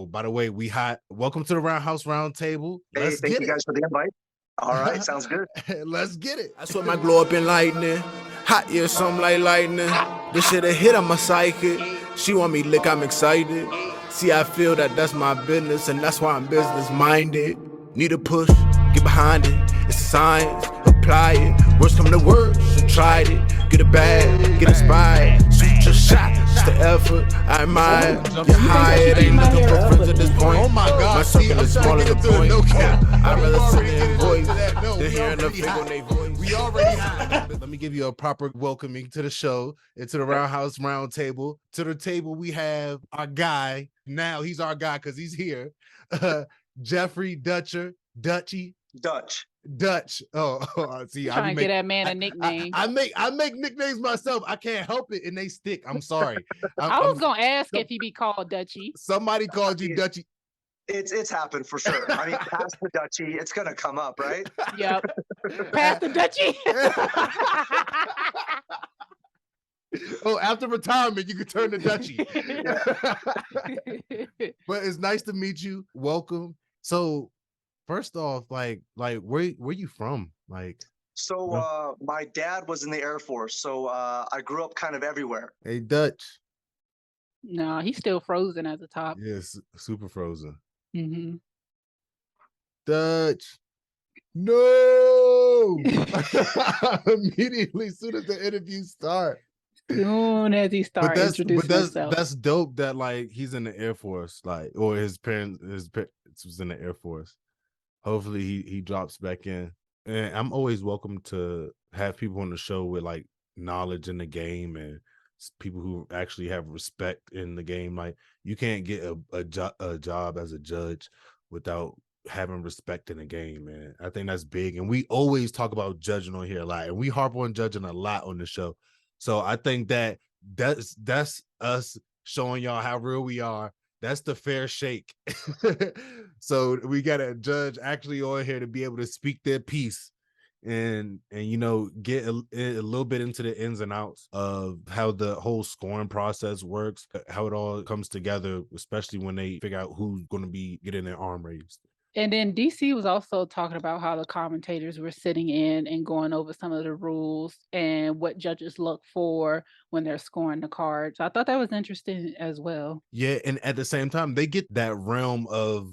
Oh, by the way, we hot. Welcome to the RoundHouse RoundTable. Hey, thank you guys for the invite. All right, sounds good. Let's get it. I swear my glow up in lightning. Hot, yeah, something like lightning. This shit a hit on my psychic. She want me lick, I'm excited. See, I feel that's my business, and that's why I'm business minded. Need a push, get behind it. It's a science, apply it. Words come to words, and tried it. Get it bad, get inspired. Shoot your shot, just the effort. I admire. You're hired, ain't looking for friends at this point. Oh my God, my circle is smaller than the point. No cap. I'd rather sit already in voice No, than hearing the fake on their voice. We already have. Let me give you a proper welcoming to the show and to the RoundHouse RoundTable. To the table, we have our guy. Now he's our guy because he's here. Jeffrey Dutchie. Dutch. Oh, see, trying to get that man a nickname. I make nicknames myself. I can't help it, and they stick. I'm sorry. I was gonna ask if he be called Dutchie. Somebody called you Dutchie. It's happened for sure. I mean, past the Dutchie, it's gonna come up, right? Yep. Past the Dutchie. Oh, after retirement, you can turn to Dutchie. But it's nice to meet you. Welcome. So, first off, like where you from? So my dad was in the Air Force, so I grew up kind of everywhere. Hey, Dutch. No, he's still frozen at the top. Yes, super frozen. Mm-hmm. Dutch. No. Immediately, as soon as the interview starts. Soon as he starts introducing himself. That's dope that like he's in the Air Force, like, or his parents was in the Air Force. Hopefully he drops back in. And I'm always welcome to have people on the show with like knowledge in the game and people who actually have respect in the game. Like you can't get a job as a judge without having respect in the game, man. I think that's big. And we always talk about judging on here a lot, and we harp on judging a lot on the show. So I think that's us showing y'all how real we are. That's the fair shake. So we got a judge actually on here to be able to speak their piece and you know, get a little bit into the ins and outs of how the whole scoring process works, how it all comes together, especially when they figure out who's going to be getting their arm raised. And then DC was also talking about how the commentators were sitting in and going over some of the rules and what judges look for when they're scoring the cards. So I thought that was interesting as well. Yeah, and at the same time, they get that realm of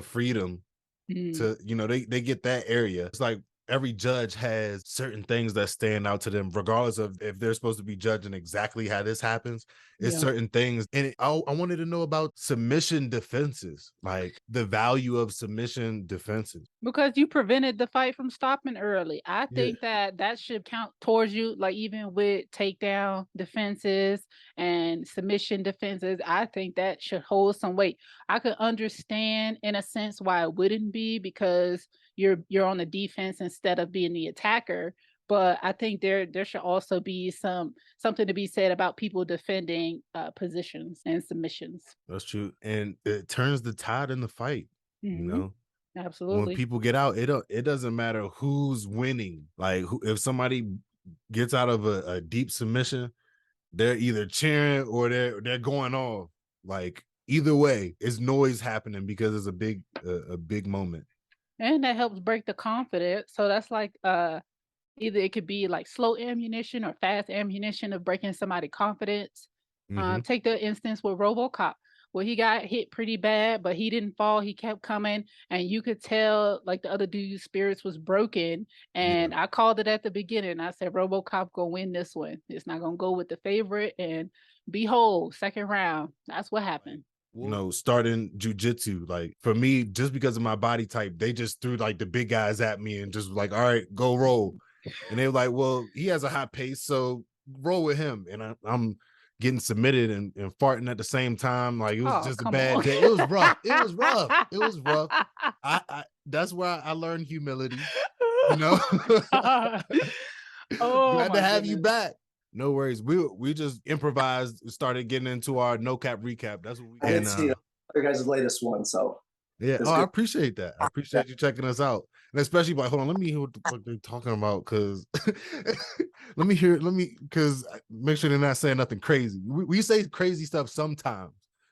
freedom to, you know, they get that area. It's like every judge has certain things that stand out to them, regardless of if they're supposed to be judging exactly how this happens. It's certain things. And I wanted to know about submission defenses, like the value of submission defenses. Because you prevented the fight from stopping early. I think that should count towards you, like even with takedown defenses and submission defenses. I think that should hold some weight. I could understand in a sense why it wouldn't be, because you're on the defense instead of being the attacker. But I think there should also be something to be said about people defending positions and submissions. That's true. And it turns the tide in the fight, you know? Absolutely. When people get out, it doesn't matter who's winning. Like if somebody gets out of a deep submission, they're either cheering or they're going off. Like either way, it's noise happening because it's a big moment. And that helps break the confidence. So that's like either it could be like slow ammunition or fast ammunition of breaking somebody's confidence. Take the instance with RoboCop, where he got hit pretty bad, but he didn't fall. He kept coming, and you could tell like the other dude's spirits was broken. And I called it at the beginning. I said, RoboCop gonna win this one. It's not gonna go with the favorite. And behold, second round, that's what happened. You know, starting jujitsu, like for me, just because of my body type, they just threw like the big guys at me and just like, all right, go roll. And they were like, well, he has a high pace, so roll with him. And I'm getting submitted and farting at the same time. Like it was just a bad day. It was rough. It was rough. It was rough. That's where I learned humility, you know. Glad to have you back. No worries. We just improvised, started getting into our no cap recap. That's what we I didn't see your guys' latest one, so yeah. I appreciate that. I appreciate you checking us out. And especially like, hold on, let me hear what the fuck they're talking about, because make sure they're not saying nothing crazy. We say crazy stuff sometimes,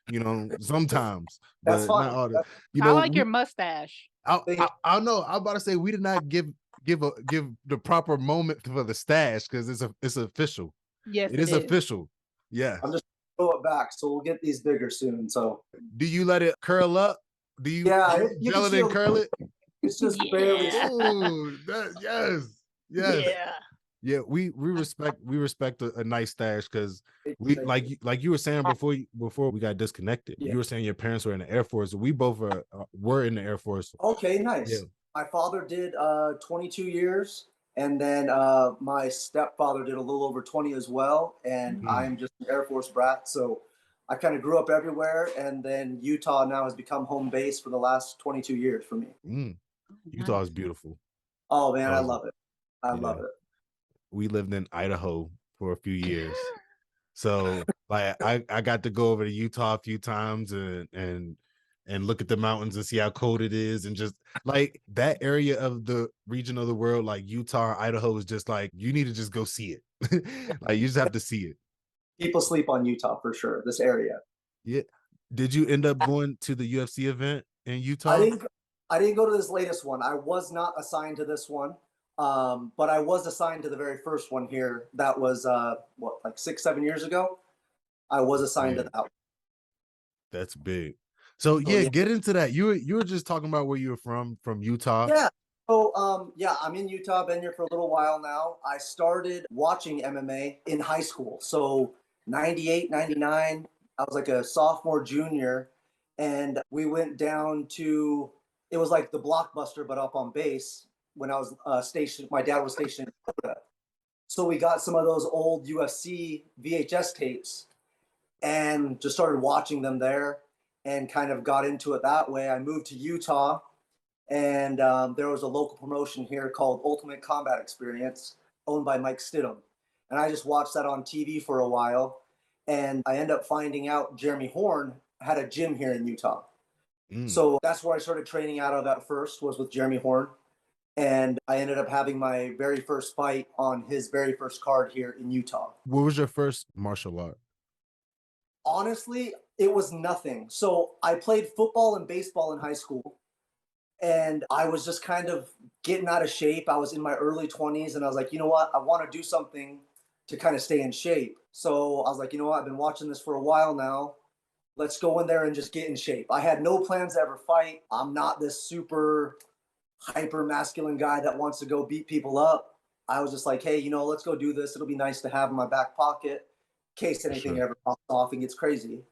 you know, sometimes, That's but not fine. all the, you I know, like your mustache. I know. I'm about to say we did not give the proper moment for the stash because it's official. Yes, It is official. Yes. I'm just throw it back, so we'll get these bigger soon. So Do you let it curl up? Do you you gel can it see and curl it? it's just barely. Ooh, yes. Yeah. Yeah, we respect a nice stash because we like you were saying before we got disconnected. Yeah. You were saying your parents were in the Air Force. We both were in the Air Force. Okay, nice. Yeah. My father did 22 years, and then my stepfather did a little over 20 as well. And I'm just an Air Force brat, so I kind of grew up everywhere. And then Utah now has become home base for the last 22 years for me. Utah is beautiful. Oh man, I love it. I love it. We lived in Idaho for a few years. So like I got to go over to Utah a few times and look at the mountains and see how cold it is, and just like that area of the region of the world, like Utah, Idaho, is just like you need to just go see it. Like you just have to see it. People sleep on Utah for sure. This area. Yeah. Did you end up going to the UFC event in Utah? I didn't go to this latest one. I was not assigned to this one. But I was assigned to the very first one here. That was like 6-7 years ago. I was assigned to that one. That's big. So yeah, get into that. You were just talking about where you were from Utah. Yeah. So yeah, I'm in Utah. Been here for a little while now. I started watching MMA in high school. So 98, 99, I was like a sophomore, junior, and we went down to, it was like the Blockbuster, but up on base when I was stationed. My dad was stationed in Florida. So we got some of those old UFC VHS tapes and just started watching them there and kind of got into it that way. I moved to Utah, and there was a local promotion here called Ultimate Combat Experience, owned by Mike Stidham. And I just watched that on TV for a while. And I ended up finding out Jeremy Horn had a gym here in Utah. So that's where I started training out of at first, was with Jeremy Horn. And I ended up having my very first fight on his very first card here in Utah. What was your first martial art? Honestly, it was nothing. So I played football and baseball in high school, and I was just kind of getting out of shape. I was in my early 20s, and I was like, you know what? I want to do something to kind of stay in shape. So I was like, you know what? I've been watching this for a while now. Let's go in there and just get in shape. I had no plans to ever fight. I'm not this super hyper masculine guy that wants to go beat people up. I was just like, hey, you know, let's go do this. It'll be nice to have in my back pocket in case anything ever pops off and gets crazy.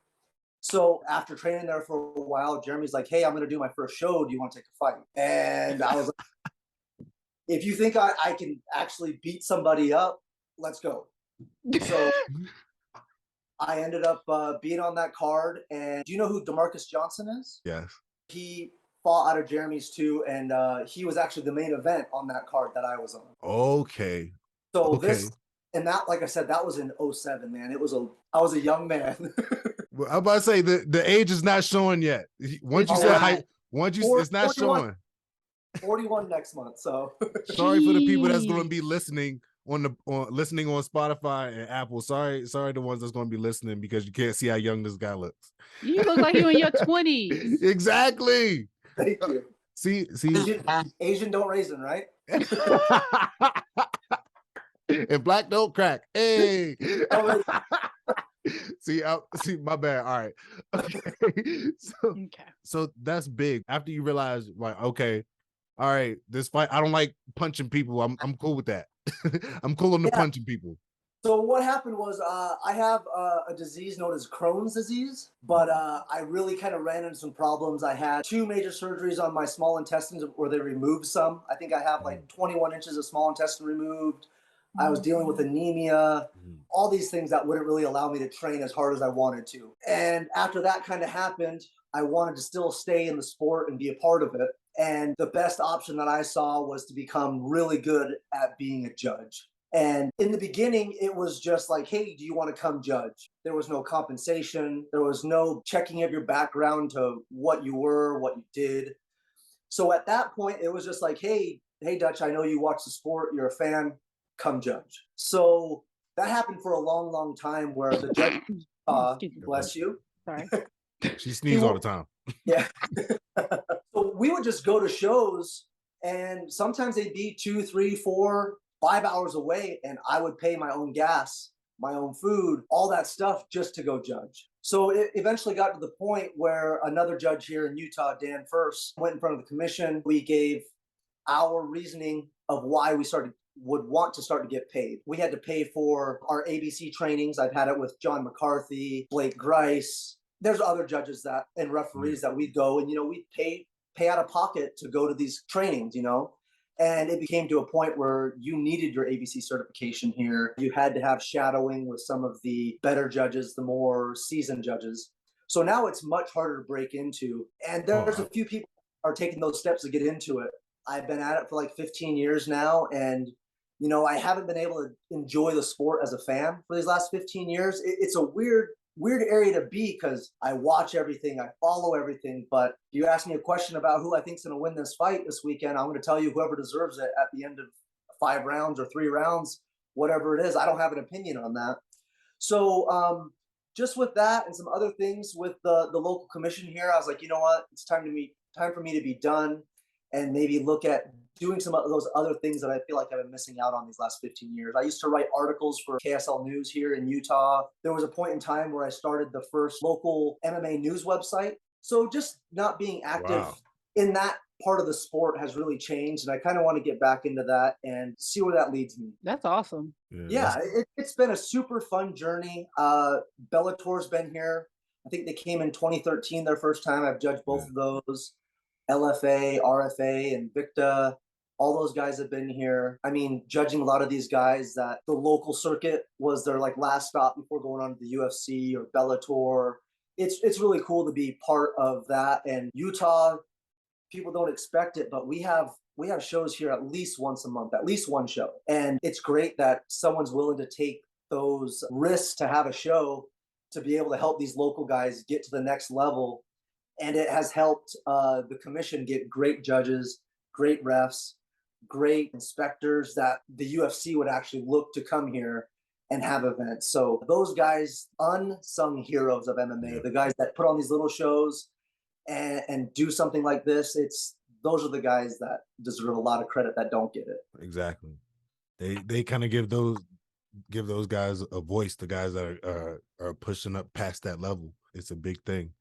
So after training there for a while, Jeremy's like, hey, I'm going to do my first show. Do you want to take a fight? And I was like, if you think I can actually beat somebody up, let's go. So I ended up being on that card. And do you know who DeMarcus Johnson is? Yes. He fought out of Jeremy's too, and he was actually the main event on that card that I was on. Okay. So this, and that, like I said, that was in 07, man. I was a young man. Well, I'm about to say the age is not showing yet. Once you said height, it's not 41, showing. 41 next month. So sorry for the people that's going to be listening on Spotify and Apple. Sorry, the ones that's going to be listening because you can't see how young this guy looks. You look like you're in your 20s. Exactly. Thank you. See, Asian don't raisin, right? And black don't crack. Hey. See, my bad. All right. Okay. So that's big. After you realize, like, okay, all right, this fight, I don't like punching people. I'm cool with that. I'm cool on the punching people. So what happened was I have a disease known as Crohn's disease, but I really kind of ran into some problems. I had 2 major surgeries on my small intestines where they removed some. I think I have like 21 inches of small intestine removed. I was dealing with anemia, all these things that wouldn't really allow me to train as hard as I wanted to. And after that kind of happened, I wanted to still stay in the sport and be a part of it. And the best option that I saw was to become really good at being a judge. And in the beginning, it was just like, hey, do you want to come judge? There was no compensation. There was no checking of your background to what you were, what you did. So at that point, it was just like, hey, Dutch, I know you watch the sport. You're a fan. Come judge. So that happened for a long, long time where the judge, bless you. Sorry. She sneezes all the time. Yeah. So we would just go to shows, and sometimes they'd be 2, 3, 4, 5 hours away, and I would pay my own gas, my own food, all that stuff just to go judge. So it eventually got to the point where another judge here in Utah, Dan First, went in front of the commission. We gave our reasoning of why we would want to start to get paid. We had to pay for our ABC trainings. I've had it with John McCarthy, Blake Grice. There's other judges that and referees that we'd go and, we'd pay out of pocket to go to these trainings, And it became to a point where you needed your ABC certification here. You had to have shadowing with some of the better judges, the more seasoned judges. So now it's much harder to break into. And there's a few people are taking those steps to get into it. I've been at it for like 15 years now. And, I haven't been able to enjoy the sport as a fan for these last 15 years. It's a weird area to be because I watch everything, I follow everything. But you ask me a question about who I think's going to win this fight this weekend, I'm going to tell you whoever deserves it at the end of 5 rounds or 3 rounds, whatever it is. I don't have an opinion on that. So just with that and some other things with the local commission here, I was like, you know what, it's time for me to be done and maybe look at doing some of those other things that I feel like I've been missing out on these last 15 years. I used to write articles for KSL News here in Utah. There was a point in time where I started the first local MMA news website. So just not being active in that part of the sport has really changed. And I kind of want to get back into that and see where that leads me. That's awesome. Yeah, it's been a super fun journey. Bellator's been here. I think they came in 2013 their first time. I've judged both of those. LFA, RFA, Invicta, all those guys have been here. I mean, judging a lot of these guys that the local circuit was their last stop before going on to the UFC or Bellator. It's really cool to be part of that. And Utah, people don't expect it, but we have shows here at least once a month, at least one show. And it's great that someone's willing to take those risks to have a show to be able to help these local guys get to the next level. And it has helped the commission get great judges, great refs, great inspectors that the UFC would actually look to come here and have events. So those guys, unsung heroes of MMA, the guys that put on these little shows and do something like this, those are the guys that deserve a lot of credit that don't get it. Exactly. They kind of give those guys a voice, the guys that are pushing up past that level. It's a big thing.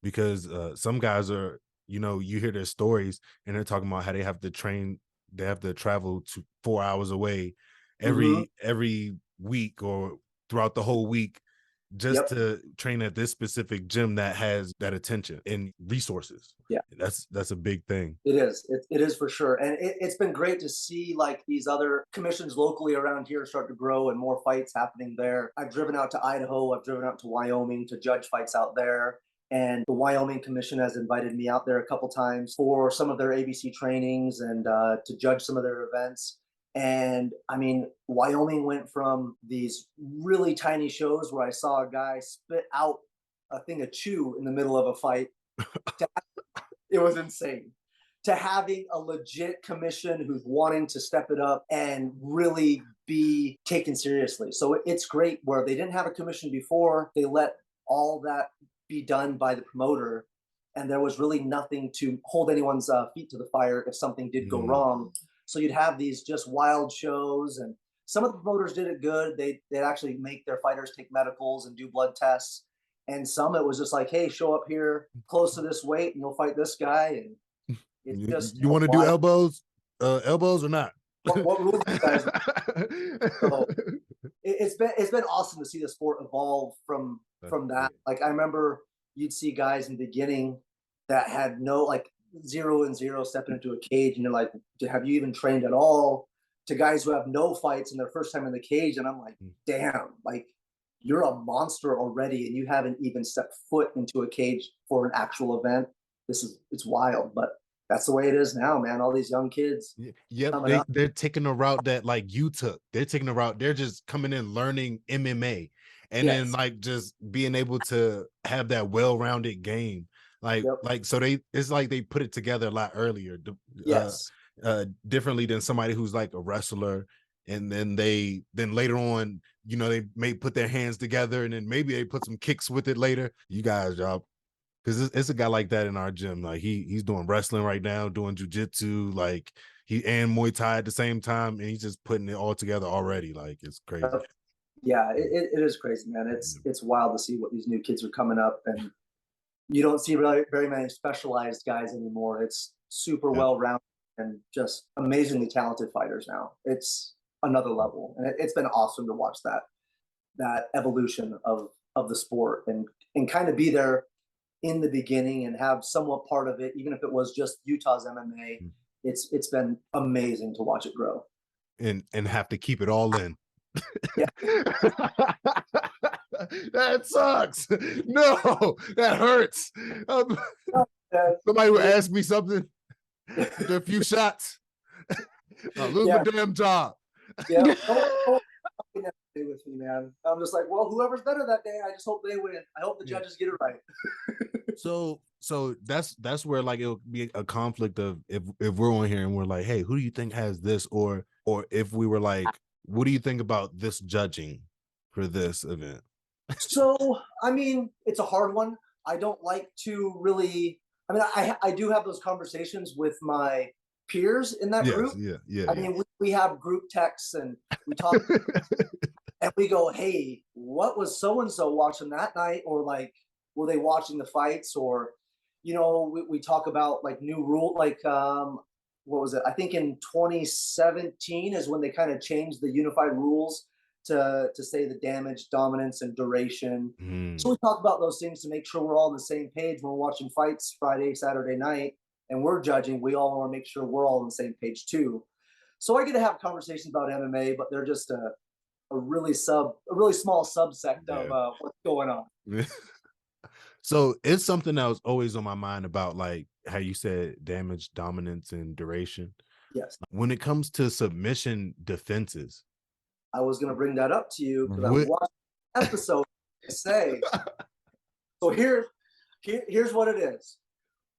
Because some guys are, you hear their stories and they're talking about how they have to travel to 4 hours away every week or throughout the whole week just to train at this specific gym that has that attention and resources. Yeah, that's a big thing. It is. It is for sure. And it's been great to see these other commissions locally around here start to grow and more fights happening there. I've driven out to Idaho. I've driven out to Wyoming to judge fights out there. And the Wyoming Commission has invited me out there a couple times for some of their ABC trainings and to judge some of their events. And I mean, Wyoming went from these really tiny shows where I saw a guy spit out a thing of chew in the middle of a fight. It was insane. To having a legit commission who's wanting to step it up and really be taken seriously. So it's great where they didn't have a commission before. They let all that be done by the promoter, and there was really nothing to hold anyone's feet to the fire if something did go wrong. So you'd have these just wild shows, and some of the promoters did it good. They'd actually make their fighters take medicals and do blood tests, and some it was just like, hey, show up here close to this weight and you'll fight this guy. And it's just you want to do elbows or not? What rules you guys? So it's been awesome to see the sport evolve from that. I remember you'd see guys in the beginning that had no 0-0 stepping into a cage, and you're like, have you even trained at all? To guys who have no fights and their first time in the cage, and I'm like, damn, you're a monster already, and you haven't even stepped foot into a cage for an actual event. It's wild, but that's the way it is now, man. All these young kids. Yep, they're taking a route that you took. They're taking a route. They're just coming in learning MMA. And then just being able to have that well-rounded game, so it's like they put it together a lot earlier, differently than somebody who's like a wrestler, and then later on, they may put their hands together, and then maybe they put some kicks with it later. You guys, y'all Because it's a guy like that in our gym. Like he's doing wrestling right now, doing jujitsu, like he and Muay Thai at the same time, and he's just putting it all together already. Like it's crazy. Yeah, it is crazy, man. It's wild to see what these new kids are coming up, and you don't see really very many specialized guys anymore. It's super well-rounded and just amazingly talented fighters now. It's another level, and it's been awesome to watch that evolution of the sport and kind of be there in the beginning and have somewhat part of it, even if it was just Utah's MMA. It's been amazing to watch it grow and have to keep it all in. Yeah. That sucks. No, that hurts. Somebody would ask me something after a few shots. I'll lose my damn job. Yeah. With me, man. I'm just like, well, whoever's better that day, I just hope they win. I hope the judges get it right. So that's where like it'll be a conflict of if we're on here and we're like, hey, who do you think has this, or if we were like, what do you think about this judging for this event? So I mean, it's a hard one. I don't like to really. I mean, I do have those conversations with my peers in that group. Yeah. I mean, we have group texts and we talk. And we go, hey, what was so-and-so watching that night? Or like, were they watching the fights? Or, you know, we talk about like new rule, like, what was it? I think in 2017 is when they kind of changed the unified rules to say the damage, dominance, and duration. So we talk about those things to make sure we're all on the same page when we're watching fights Friday, Saturday night, and we're judging. We all want to make sure we're all on the same page too. So I get to have conversations about MMA, but they're just a really small subsect of what's going on. So it's something that was always on my mind about like how you said damage, dominance, and duration. Yes. When it comes to submission defenses, I was going to bring that up to you because I watched the episode to say. So here's what it is.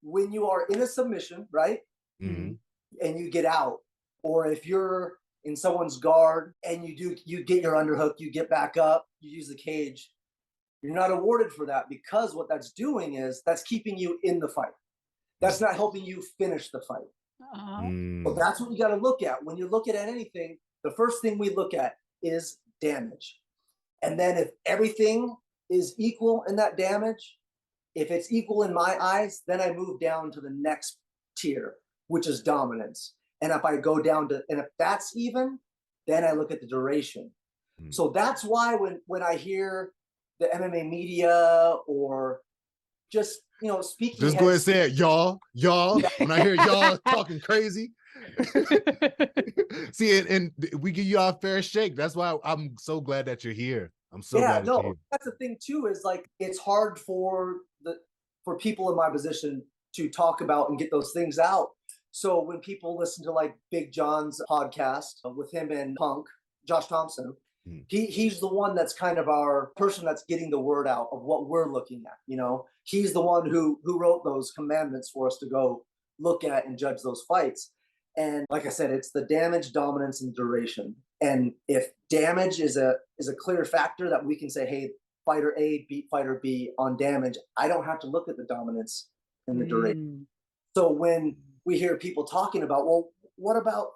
When you are in a submission, right, and you get out, or if you're in someone's guard and you get your underhook, you get back up, you use the cage, you're not awarded for that, because what that's doing is that's keeping you in the fight. That's not helping you finish the fight. So that's what you got to look at. When you look at anything, the first thing we look at is damage. And then if everything is equal in that damage, if it's equal in my eyes, then I move down to the next tier, which is dominance. And if I go down to, and if that's even, then I look at the duration. So that's why when I hear the MMA media or just, you know, speaking. Just go ahead and say it, y'all. When I hear y'all talking crazy. See, and we give you our fair shake. That's why I'm so glad that you're here. I'm so glad that you're here. That's the thing too, is like, it's hard for people in my position to talk about and get those things out. So when people listen to like Big John's podcast with him and Punk, Josh Thompson, he's the one that's kind of our person that's getting the word out of what we're looking at. You know, he's the one who wrote those commandments for us to go look at and judge those fights. And like I said, it's the damage, dominance, and duration. And if damage is a clear factor that we can say, hey, fighter A beat fighter B on damage, I don't have to look at the dominance and the duration. So when we hear people talking about, well, what about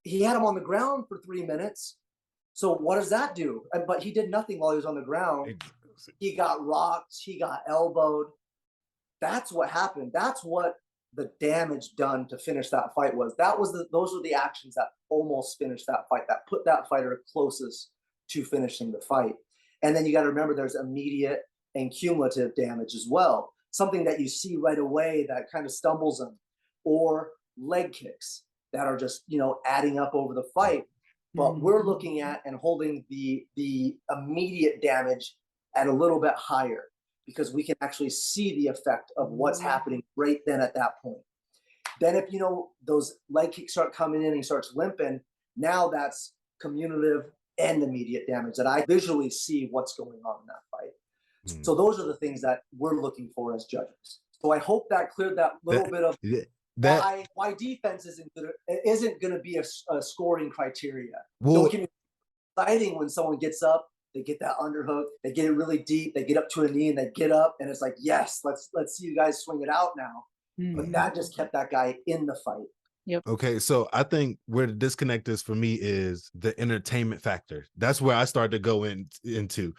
he had him on the ground for 3 minutes, so what does that do? But he did nothing while he was on the ground. He got rocked, he got elbowed. That's what happened. That's what the damage done to finish that fight was. Those were the actions that almost finished that fight, that put that fighter closest to finishing the fight. And then you got to remember there's immediate and cumulative damage as well. Something that you see right away that kind of stumbles them, or leg kicks that are just, you know, adding up over the fight. But we're looking at and holding the immediate damage at a little bit higher, because we can actually see the effect of what's happening right then at that point. Then if, you know, those leg kicks start coming in and he starts limping, now that's cumulative and immediate damage that I visually see what's going on in that fight. So those are the things that we're looking for as judges. So I hope that cleared that little bit of why defense isn't going to be a scoring criteria. Well, it can be exciting when someone gets up they get that underhook, they get it really deep, they get up to a knee and they get up and it's like, yes, let's see you guys swing it out now. But that just kept that guy in the fight. Yep. Okay, so I think where the disconnect is for me is the entertainment factor. That's where I start to go into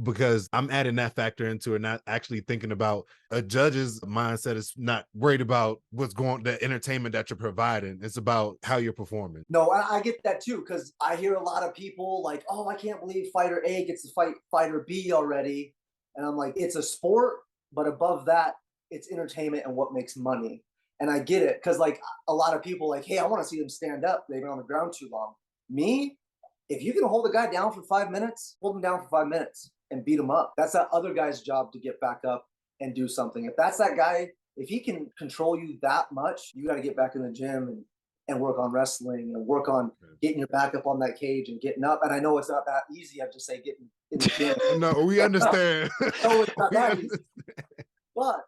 because I'm adding that factor into it, not actually thinking about a judge's mindset is not worried about what's going, the entertainment that you're providing. It's about how you're performing. No, I get that too, because I hear a lot of people like, oh, I can't believe fighter A gets to fight fighter B already. And I'm like, it's a sport, but above that, it's entertainment and what makes money. And I get it, because like a lot of people like, hey, I want to see them stand up. They've been on the ground too long. Me, if you can hold a guy down for 5 minutes, hold him down for 5 minutes and beat him up. That's that other guy's job to get back up and do something. If that's that guy, if he can control you that much, you got to get back in the gym and work on wrestling and work on getting your back up on that cage and getting up. And I know it's not that easy. I just say getting in the gym. No, we understand. No, it's not that easy. But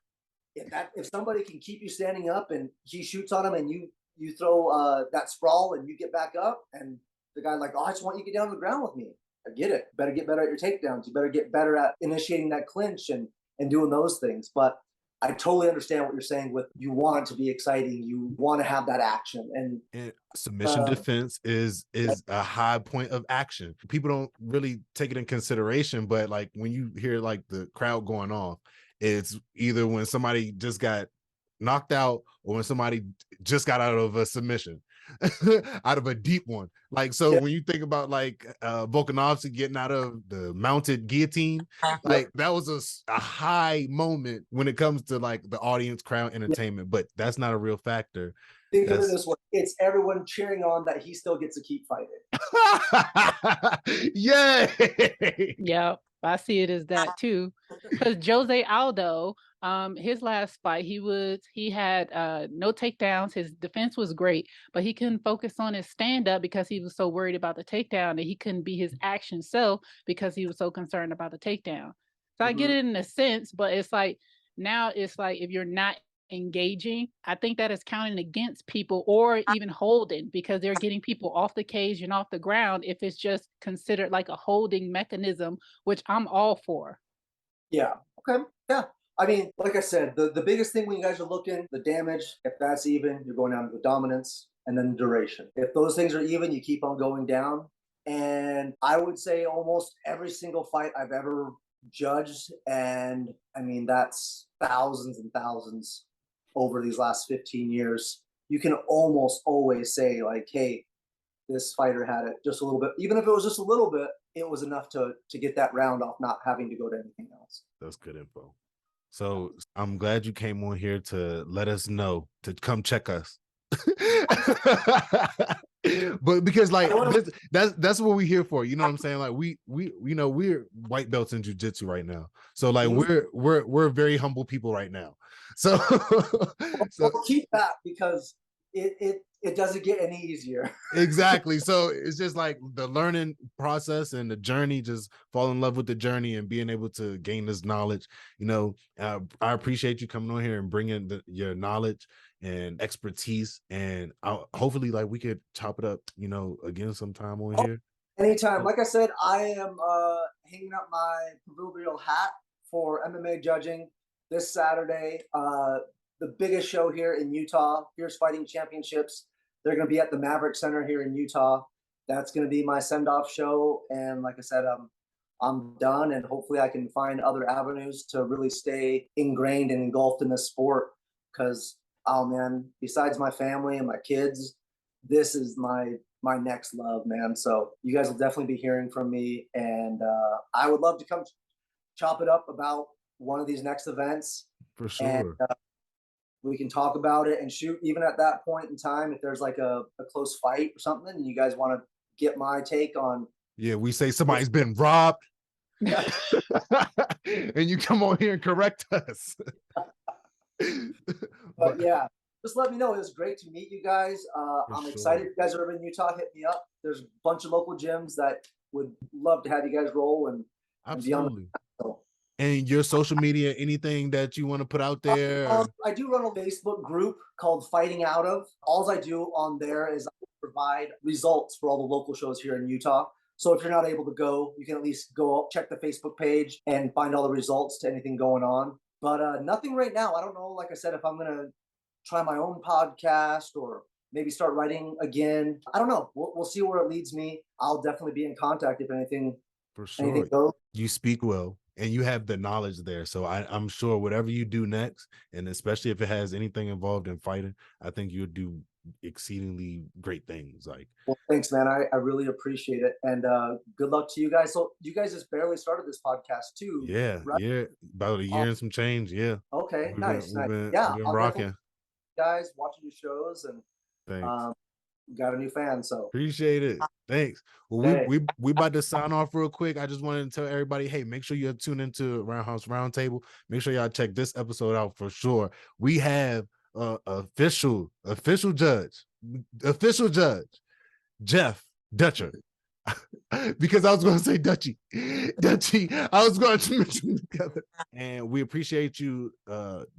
if somebody can keep you standing up and he shoots on him and you throw that sprawl and you get back up and the guy like, oh, I just want you to get down on the ground with me. I get it. Better get better at your takedowns. You better get better at initiating that clinch and doing those things. But I totally understand what you're saying with you want it to be exciting. You want to have that action. And submission defense is a high point of action. People don't really take it in consideration, but like when you hear like the crowd going off, it's either when somebody just got knocked out or when somebody just got out of a submission, out of a deep one. Like, so when you think about like Volkanovski getting out of the mounted guillotine, like that was a high moment when it comes to like the audience crowd entertainment, but that's not a real factor. Think of it this way. It's everyone cheering on that he still gets to keep fighting. Yay! Yeah, I see it as that too. Because Jose Aldo, his last fight, he had no takedowns. His defense was great, but he couldn't focus on his stand-up because he was so worried about the takedown that he couldn't be his action self because he was so concerned about the takedown. So I get it in a sense, but it's like now it's like if you're not engaging, I think that is counting against people or even holding because they're getting people off the cage and off the ground if it's just considered like a holding mechanism, which I'm all for. Yeah. Okay. Yeah. I mean, like I said, the biggest thing when you guys are looking, the damage, if that's even, you're going down to the dominance and then the duration. If those things are even, you keep on going down. And I would say almost every single fight I've ever judged, and I mean, that's thousands and thousands over these last 15 years, you can almost always say like, hey, this fighter had it just a little bit. Even if it was just a little bit, it was enough to get that round off, not having to go to anything else. That's good info. So I'm glad you came on here to let us know to come check us. But because like that's what we're here for, you know what I'm saying? Like we you know, we're white belts in jiu-jitsu right now, so like we're very humble people right now, so we'll keep that because it doesn't get any easier. Exactly. So it's just like the learning process and the journey, just fall in love with the journey and being able to gain this knowledge. You know, I appreciate you coming on here and bringing your knowledge and expertise, and hopefully like we could chop it up, you know, again sometime on here. Anytime. Like I said, I am hanging up my proverbial hat for MMA judging this Saturday. The biggest show here in Utah, Fierce Fighting Championships. They're going to be at the Maverick Center here in Utah. That's going to be my send-off show. And like I said, I'm done, and hopefully I can find other avenues to really stay ingrained and engulfed in this sport. Because, oh man, besides my family and my kids, this is my next love, man. So you guys will definitely be hearing from me, and I would love to come chop it up about one of these next events. For sure. And, we can talk about it and shoot even at that point in time. If there's like a close fight or something and you guys want to get my take on. Yeah, we say somebody's been robbed. And you come on here and correct us. But yeah, just let me know. It was great to meet you guys. I'm excited. If you guys are ever in Utah, hit me up. There's a bunch of local gyms that would love to have you guys roll and absolutely. And your social media, anything that you want to put out there? I do run a Facebook group called Fighting Out Of. All I do on there is I provide results for all the local shows here in Utah. So if you're not able to go, you can at least go check the Facebook page and find all the results to anything going on. But nothing right now. I don't know, like I said, if I'm going to try my own podcast or maybe start writing again. I don't know. We'll see where it leads me. I'll definitely be in contact if anything. For sure. Anything goes. You speak well and you have the knowledge there. So I'm sure whatever you do next, and especially if it has anything involved in fighting, I think you'll do exceedingly great things. Like, well, thanks, man. I really appreciate it. And good luck to you guys. So you guys just barely started this podcast too. Yeah, right? yeah. About a year and some change. Yeah. Okay, nice. We've been Yeah, I'll rocking. Guys, watching your shows, and thanks. Got a new fan, so appreciate it. Thanks. Well, we about to sign off real quick. I just wanted to tell everybody, hey, make sure you tune into RoundHouse RoundTable. Make sure y'all check this episode out for sure. We have official judge Jeff Dutcher. Because I was going to say Dutchie. I was going to mention them together. And we appreciate you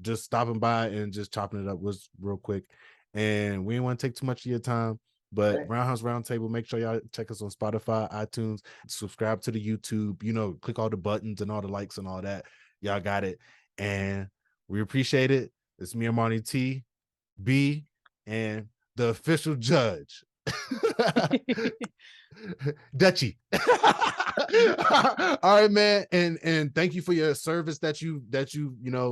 just stopping by and just chopping it up with real quick. And we didn't want to take too much of your time, but RoundHouse RoundTable, make sure y'all check us on Spotify, iTunes, subscribe to the YouTube, click all the buttons and all the likes and all that. Y'all got it. And we appreciate it. It's me, Armani T, B, and the official judge. Dutchie. All right, man. And thank you for your service that you to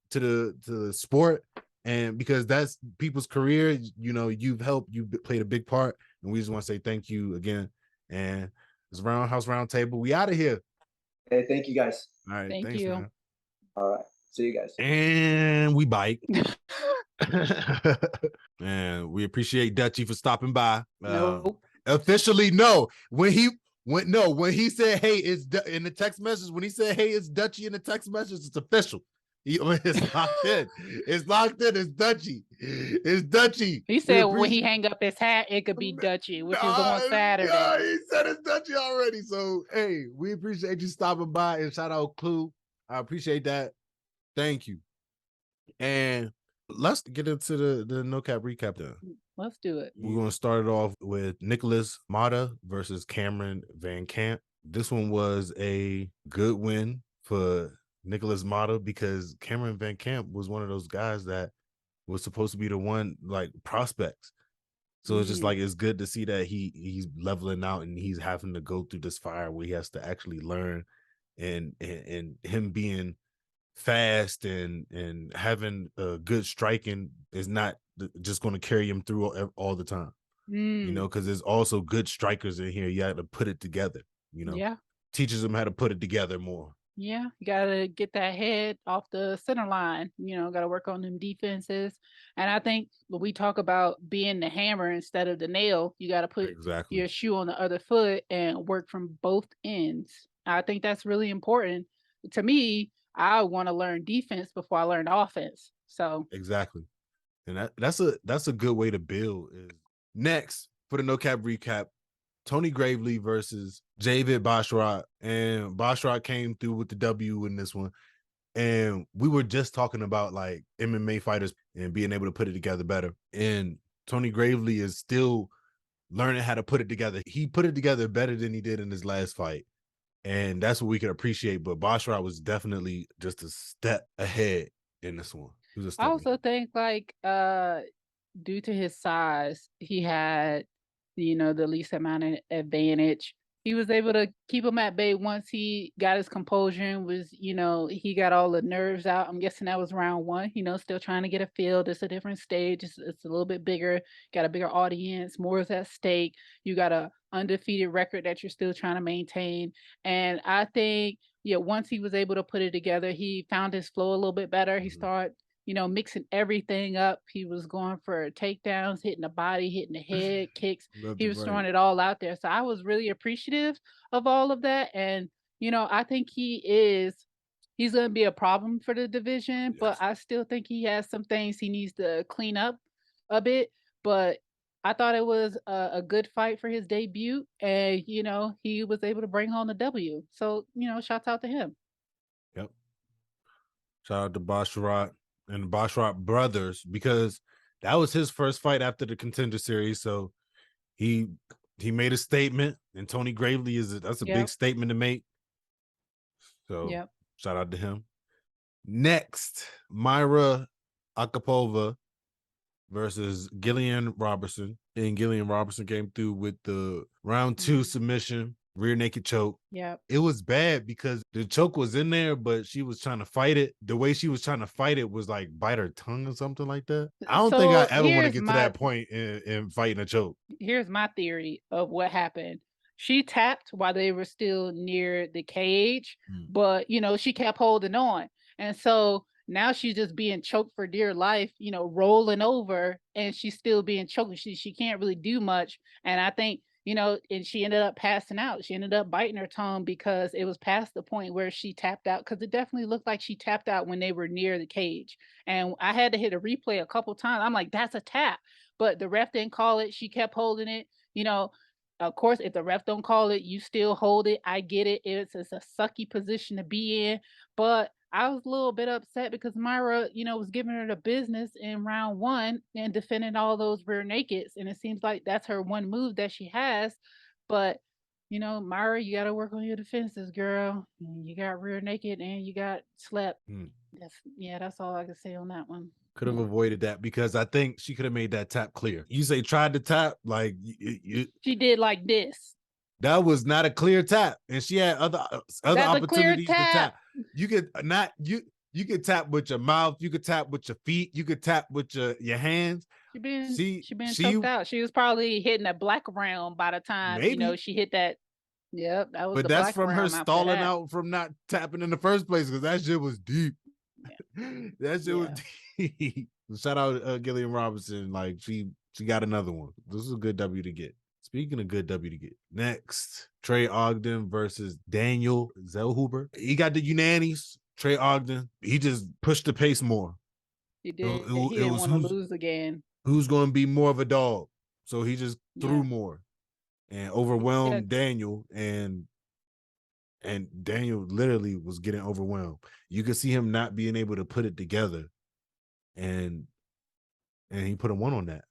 the sport. And because that's people's career, you've helped, you played a big part. And we just want to say thank you again. And it's RoundHouse RoundTable. We out of here. Hey, thank you guys. All right. Thank thanks, you. man. All right. See you guys. And we bite. And we appreciate Dutchie for stopping by. No. Officially, no. When he said, hey, it's in the text message, when he said, hey, it's Dutchie in the text message, it's official. It's locked in. It's locked in. It's Dutchie. It's Dutchie. He said when he hang up his hat, it could be Dutchie, which is on Saturday. He said it's Dutchie already. So, hey, we appreciate you stopping by, and shout out Clue. I appreciate that. Thank you. And let's get into the no cap recap then. Let's do it. We're going to start it off with Nicholas Mata versus Cameron Van Camp. This one was a good win for Nicholas Mata because Cameron Van Camp was one of those guys that was supposed to be the one, like, prospects. So it's just like, it's good to see that he's leveling out and he's having to go through this fire where he has to actually learn, and him being fast and having a good striking is not just going to carry him through all the time. Because there's also good strikers in here. You have to put it together, teaches them how to put it together more. Yeah, you gotta get that head off the center line. Gotta work on them defenses. And I think when we talk about being the hammer instead of the nail, you gotta put your shoe on the other foot and work from both ends. I think that's really important. To me, I want to learn defense before I learn offense. So exactly, and that's a good way to build. Next for the no cap recap, Tony Gravely versus Javid Basharat, and Basharat came through with the W in this one. And we were just talking about like MMA fighters and being able to put it together better. And Tony Gravely is still learning how to put it together. He put it together better than he did in his last fight. And that's what we can appreciate. But Basharat was definitely just a step ahead in this one. I also think due to his size, he had the least amount of advantage. He was able to keep him at bay once he got his composure and was, he got all the nerves out. I'm guessing that was round one, still trying to get a feel. It's a different stage. It's a little bit bigger, got a bigger audience, more is at stake. You got a undefeated record that you're still trying to maintain. And I think, once he was able to put it together, he found his flow a little bit better. He started mixing everything up. He was going for takedowns, hitting the body, hitting the head, kicks. He was throwing it all out there. So I was really appreciative of all of that. And, I think he's going to be a problem for the division, but I still think he has some things he needs to clean up a bit. But I thought it was a good fight for his debut. And, he was able to bring home the W. So, shouts out to him. Yep. Shout out to Basharat and the Basharat brothers, because that was his first fight after the Contender Series. So he he made a statement, and Tony Gravely that's a big statement to make. So shout out to him. Next, Myra Akapova versus Gillian Robertson. And Gillian Robertson came through with the round 2 submission, rear naked choke. Yeah. It was bad because the choke was in there, but she was trying to fight it. The way she was trying to fight it was like bite her tongue or something like that. I don't think I ever want to get to that point in fighting a choke. Here's my theory of what happened. She tapped while they were still near the cage, but, you know, she kept holding on. And so now she's just being choked for dear life, you know, rolling over, and she's still being choked. She can't really do much. And I think, you know, and she ended up passing out. She ended up biting her tongue because it was past the point where she tapped out, because it definitely looked like she tapped out when they were near the cage. And I had to hit a replay a couple times. I'm like, that's a tap. But the ref didn't call it. She kept holding it. You know, of course, if the ref don't call it, you still hold it. I get it. It's a sucky position to be in. But I was a little bit upset because Myra, you know, was giving her the business in round 1 and defending all those rear nakeds. And it seems like that's her one move that she has. But, you know, Myra, you got to work on your defenses, girl. You got rear naked and you got slept. That's all I can say on that one. Could have avoided that because I think she could have made that tap clear. You say tried to tap, like she did like this. That was not a clear tap, and she had other opportunities to tap. You could you could tap with your mouth, you could tap with your feet, you could tap with your hands. She been choked out. She was probably hitting a black round by the time you know she hit that. Yep, that was. But that's from her stalling out from not tapping in the first place, because that shit was deep. That shit was deep. Shout out Gillian Robinson. Like she got another one. This is a good W to get. Speaking of good W to get, next, Trey Ogden versus Daniel Zellhuber. He got the unanimous. Trey Ogden, he just pushed the pace more. He did. He didn't want to lose again. Who's going to be more of a dog? So he just threw more and overwhelmed Daniel, and Daniel literally was getting overwhelmed. You could see him not being able to put it together, and he put a 1 on that.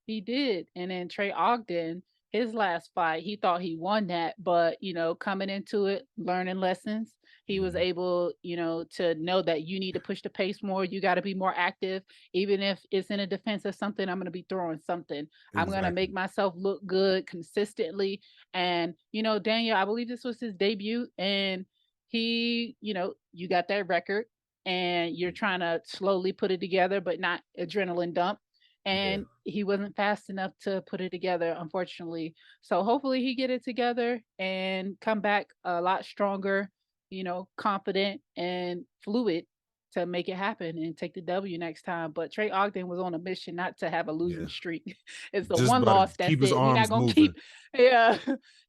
He did. And then Trey Ogden, his last fight, he thought he won that, but, you know, coming into it, learning lessons, he was able, you know, to know that you need to push the pace more. You got to be more active. Even if it's in a defense of something, I'm going to be throwing something. I'm going to make myself look good consistently. And, you know, Daniel, I believe this was his debut, and he, you know, you got that record and you're trying to slowly put it together, but not adrenaline dump. And he wasn't fast enough to put it together, unfortunately. So hopefully he get it together and come back a lot stronger, you know, confident and fluid to make it happen and take the W next time. But Trey Ogden was on a mission not to have a losing streak. It's the one loss. That's it. We're not gonna keep. We're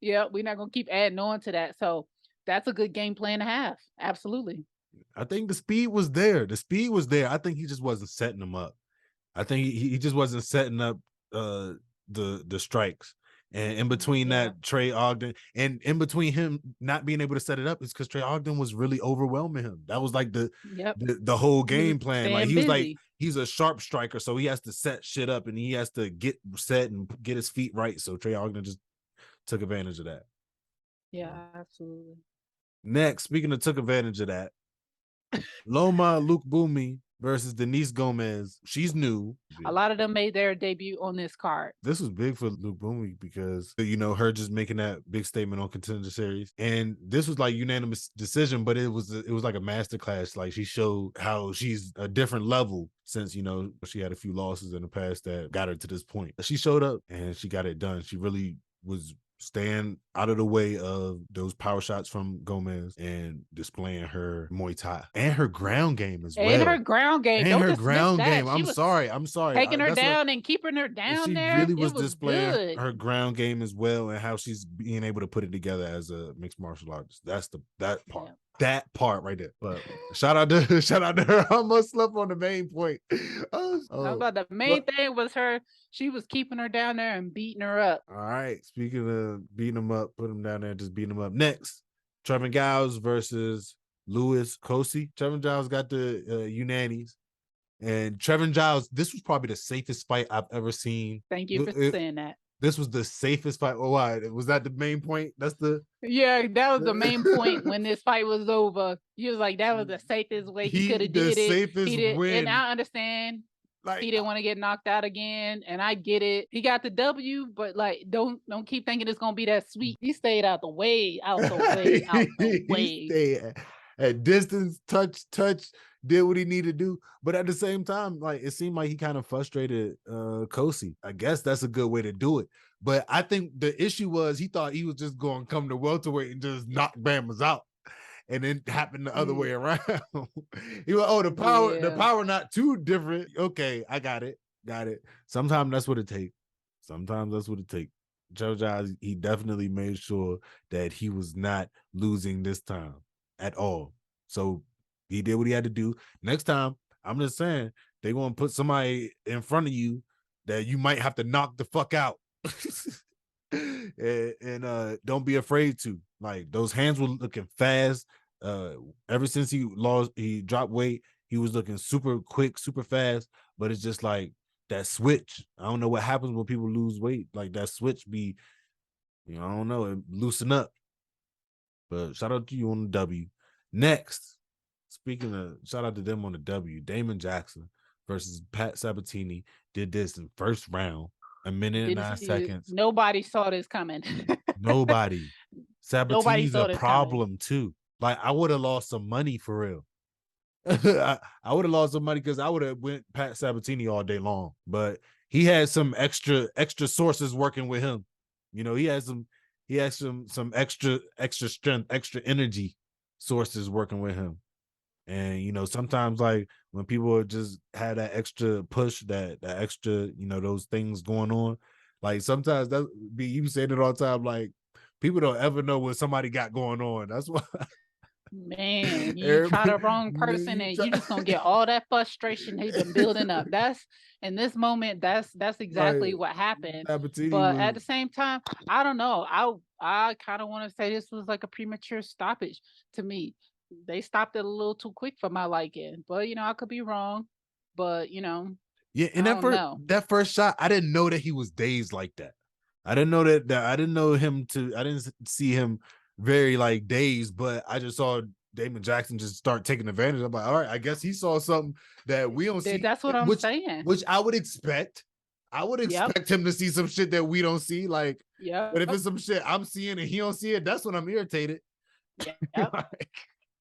not gonna keep adding on to that. So that's a good game plan to have. Absolutely. I think the speed was there. I think he just wasn't setting them up. I think he just wasn't setting up the strikes. And in between that, Trey Ogden, and in between him not being able to set it up, is because Trey Ogden was really overwhelming him. That was like the whole game plan. Like he was like, he's a sharp striker, so he has to set shit up and he has to get set and get his feet right. So Trey Ogden just took advantage of that. Yeah, absolutely. Next, speaking of took advantage of that, Loma Lukbumi versus Denise Gomez. She's new. A lot of them made their debut on this card. This was big for Lukbumi because, you know, her just making that big statement on Contender Series. And this was like unanimous decision, but it was like a masterclass. Like she showed how she's a different level since, you know, she had a few losses in the past that got her to this point. She showed up and she got it done. She really was staying out of the way of those power shots from Gomez and displaying her Muay Thai and her ground game as well. And her ground game. And her ground game. I'm sorry. Taking her down and keeping her down there. She really was displaying her ground game as well, and how she's being able to put it together as a mixed martial artist. That's that part. Yeah. That part right there. But shout out to her. I almost slept on the main point. The main thing was her. She was keeping her down there and beating her up. All right. Speaking of beating them up, put them down there and just beating them up. Next, Trevin Giles versus Louis Cosi. Trevin Giles got the unanimous. And Trevin Giles, this was probably the safest fight I've ever seen. Thank you for saying that. This was the safest fight. Oh, why? Was that the main point? That's the Yeah, that was the main point when this fight was over. He was like, that was the safest way he could have the did it. safest He did, win. and I understand Like, he didn't want to get knocked out again, and I get it. He got the W, but like, don't keep thinking it's gonna be that sweet. He stayed out the way, out the way, out the way. He stayed at distance, touch, did what he needed to do. But at the same time, like it seemed like he kind of frustrated Kosi. I guess that's a good way to do it. But I think the issue was he thought he was just going to come to welterweight and just knock Bama's out. And then happened the other way around. He was, oh, the power not too different. Okay, I got it. Sometimes that's what it takes. Judge, he definitely made sure that he was not losing this time at all. So he did what he had to do. Next time, I'm just saying, they're going to put somebody in front of you that you might have to knock the fuck out. and don't be afraid to. Like, those hands were looking fast. Ever since he dropped weight, he was looking super quick, super fast. But it's just like that switch. I don't know what happens when people lose weight. Like that switch be, I don't know, it loosen up. But shout out to you on the W. Next, speaking of, shout out to them on the W. Damon Jackson versus Pat Sabatini did this in first round, 1 minute and 9 seconds. Nobody saw this coming. Nobody. Sabatini's a problem too. Like, I would have lost some money for real. I would have lost some money because I would have went Pat Sabatini all day long. But he had some extra sources working with him. He had some extra strength, extra energy sources working with him. And sometimes, like, when people just had that extra push, that extra, those things going on, like sometimes that be, you say it all the time, like, people don't ever know what somebody got going on. That's why. Man, you try the wrong person and you just gonna get all that frustration they've been building up. That's in this moment, that's exactly what happened. But at the same time, I don't know. I kind of want to say this was like a premature stoppage to me. They stopped it a little too quick for my liking. But I could be wrong. But yeah, and that first shot, I didn't know that he was dazed like that. I didn't know that I didn't know him I didn't see him very like dazed, but I just saw Damon Jackson just start taking advantage. I'm like, all right, I guess he saw something that we don't see. That's what I'm saying. Which I would expect. I would expect him to see some shit that we don't see. Like, but if it's some shit I'm seeing and he don't see it, that's when I'm irritated. Like,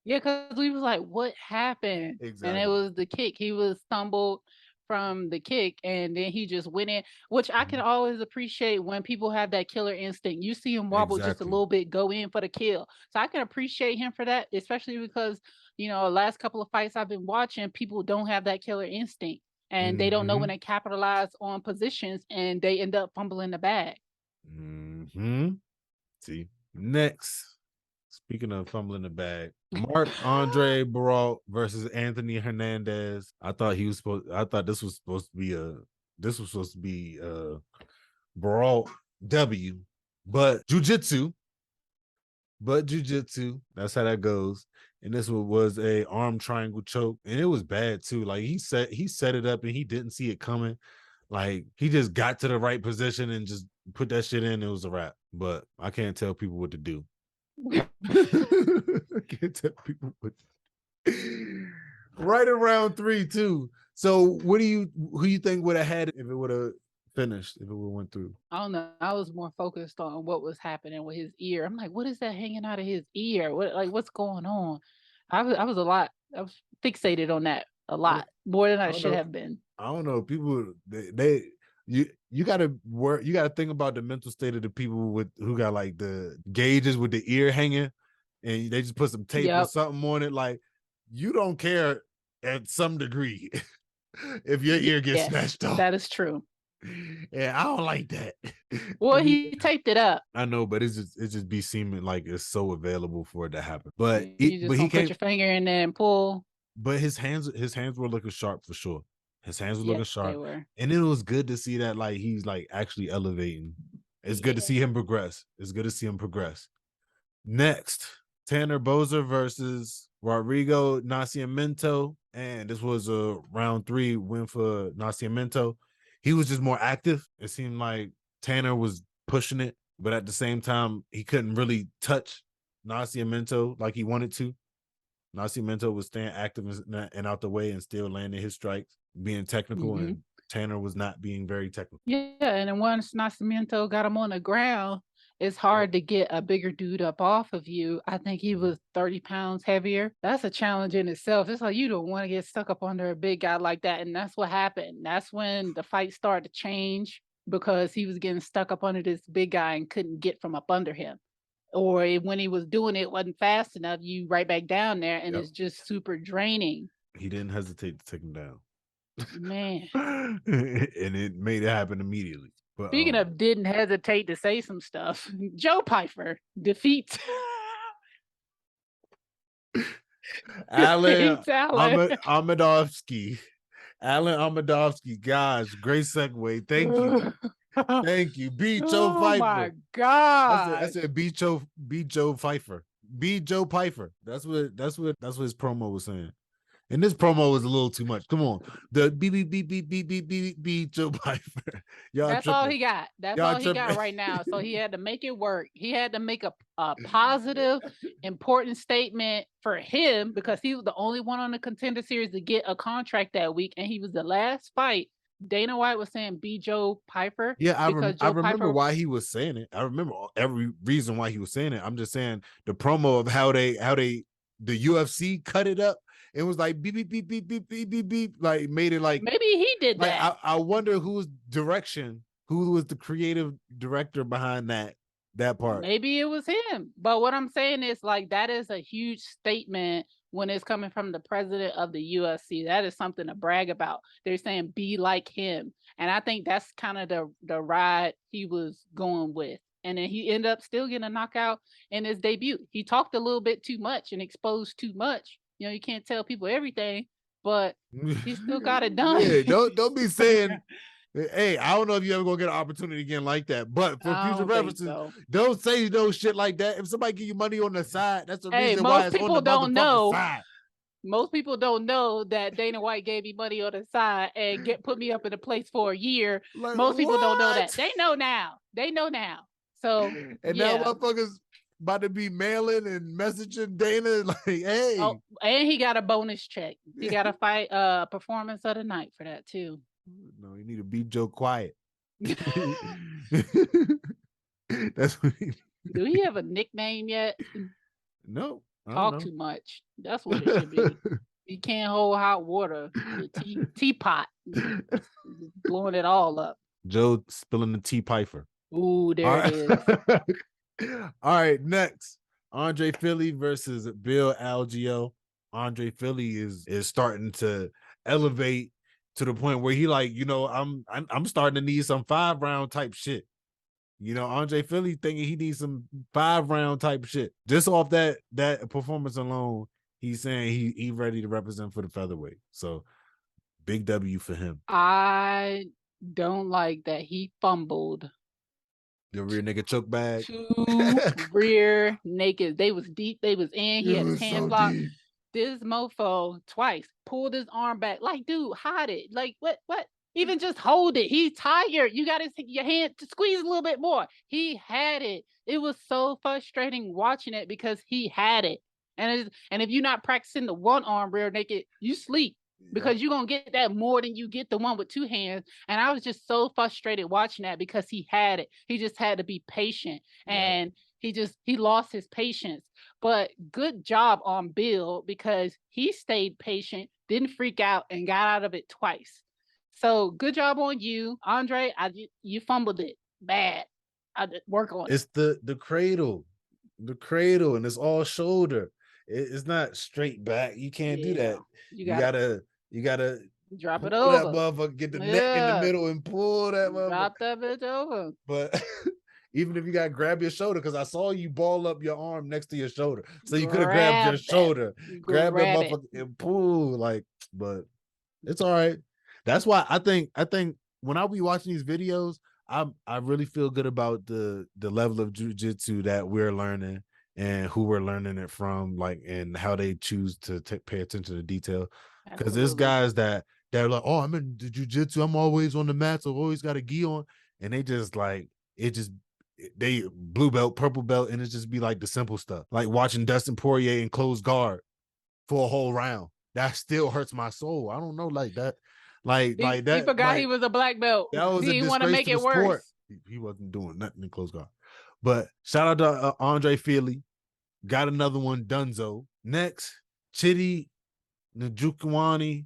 yeah, because we was like, what happened? Exactly. And it was the kick. He was stumbled from the kick and then he just went in, which I can always appreciate when people have that killer instinct. You see him wobble just a little bit, go in for the kill. So I can appreciate him for that, especially because the last couple of fights I've been watching, people don't have that killer instinct and they don't know when to capitalize on positions and they end up fumbling the bag. See, next, speaking of fumbling the bag, Marc-Andre Baralt versus Anthony Hernandez. I thought this was supposed to be Baralt W, but jiu-jitsu. That's how that goes. And this was a arm triangle choke, and it was bad too. Like, he set it up and he didn't see it coming. Like, he just got to the right position and just put that shit in. It was a wrap. But I can't tell people what to do. I can't tell people what to do. Right around 3 too. So who you think would have had it if it would have finished, if it would have went through? I don't know. I was more focused on what was happening with his ear. I'm like, what is that hanging out of his ear? What's going on? I was fixated on that a lot more than I should have been. I don't know. People, you gotta work. You gotta think about the mental state of the people who got like the gauges with the ear hanging, and they just put some tape or something on it. Like, you don't care at some degree if your ear gets snatched off. That is true. Yeah, I don't like that. Well, he taped it up. I know, but it just be seeming like it's so available for it to happen. But he can't put your finger in there and pull. But his hands were looking sharp for sure. His hands were looking sharp, and it was good to see that, like, he's like actually elevating. It's good to see him progress. Next, Tanner Boser versus Rodrigo Nascimento, and this was a round 3 win for Nascimento. He was just more active. It seemed like Tanner was pushing it, but at the same time, he couldn't really touch Nascimento like he wanted to. Nascimento was staying active and out the way and still landing his strikes, being technical, and Tanner was not being very technical. Yeah, and then once Nascimento got him on the ground, it's hard to get a bigger dude up off of you. I think he was 30 pounds heavier. That's a challenge in itself. It's like you don't want to get stuck up under a big guy like that. And that's what happened. That's when the fight started to change because he was getting stuck up under this big guy and couldn't get from up under him. Or when he was doing it, wasn't fast enough, you right back down there, and it's just super draining. He didn't hesitate to take him down. Man. And it made it happen immediately. But, speaking of didn't hesitate to say some stuff, Joe Pyfer defeats Alan Amedovski. Alan Amedovski, guys, great segue. Thank you. Thank you. Beat Joe Pyfer. Oh my God. I said beat Joe Pyfer. Beat Joe Pyfer. That's what his promo was saying. And this promo was a little too much. Come on. The beat Joe Pyfer. That's all he got. That's all he got right now. So he had to make it work. He had to make a positive, important statement for him because he was the only one on the Contender Series to get a contract that week. And he was the last fight. Dana White was saying beat Joe Pyfer. Yeah, I remember why he was saying it. I remember every reason why he was saying it. I'm just saying the promo of how the UFC cut it up. It was like beep beep beep beep beep beep beep beep. Like made it like maybe he did like, that. I wonder who was the creative director behind that part. Maybe it was him. But what I'm saying is like that is a huge statement when it's coming from the president of the UFC. That is something to brag about. They're saying be like him. And I think that's kind of the ride he was going with. And then he ended up still getting a knockout in his debut. He talked a little bit too much and exposed too much. You know, you can't tell people everything, but he still got it done. Yeah, don't be saying, hey, I don't know if you ever gonna get an opportunity again like that. But for future references, don't say no shit like that. If somebody give you money on the side, that's the reason why it's on the motherfucking side. Most people don't know that Dana White gave me money on the side and put me up in a place for a year. Like, most people don't know that. They know now. So and now motherfuckers about to be mailing and messaging Dana like, hey. Oh, and he got a bonus check. He got a fight performance of the night for that too. No, you need to beat Joe quiet. That's what do he have a nickname yet? No. Talk too much. That's what it should be. He can't hold hot water. The teapot. Blowing it all up. Joe spilling the tea Pyfer. Ooh, there it is. All right, next. Andre Philly versus Bill Algeo. Andre Philly is starting to elevate to the point where he like, you know, I'm starting to need some 5-round type shit. You know, Andre Philly thinking he needs some 5-round type shit. Just off that performance alone, he's saying he ready to represent for the featherweight. So big W for him. I don't like that he fumbled. The rear naked choke bag. 2 rear naked. They was deep. They was in. He had his hand blocked. This mofo twice pulled his arm back. Like, dude, hide it. Like, what? Even just hold it. He's tired. You got your hand to squeeze a little bit more. He had it. It was so frustrating watching it because he had it. And if you're not practicing the one arm rear naked, you sleep. Because you're going to get that more than you get the one with 2 hands. And I was just so frustrated watching that because he had it. He just had to be patient. And he lost his patience. But good job on Bill because he stayed patient, didn't freak out, and got out of it twice. So good job on you, Andre. You fumbled it bad. I did work on it. It's the cradle, and it's all shoulder. It's not straight back. You can't do that. You gotta drop it over. That motherfucker, get the neck in the middle and pull that motherfucker. Drop that bitch over. But even if you gotta grab your shoulder, because I saw you ball up your arm next to your shoulder, so you could have grabbed your shoulder, grab that motherfucker and pull. Like, but it's all right. That's why I think when I be watching these videos, I really feel good about the level of jiu-jitsu that we're learning and who we're learning it from, like, and how they choose to pay attention to detail. Because there's guys they're like, oh, I'm in the jiu-jitsu, I'm always on the mats, I always got a gi on, and they just like it just they blue belt, purple belt, and it just be like the simple stuff, like watching Dustin Poirier in close guard for a whole round. That still hurts my soul. I don't know, like that, like that. He forgot he was a black belt. That was He a didn't want to disgrace make to the it sport. worse. He wasn't doing nothing in close guard. But shout out to Andre Feely. Got another one, Dunzo. Next, Chidi Njokuani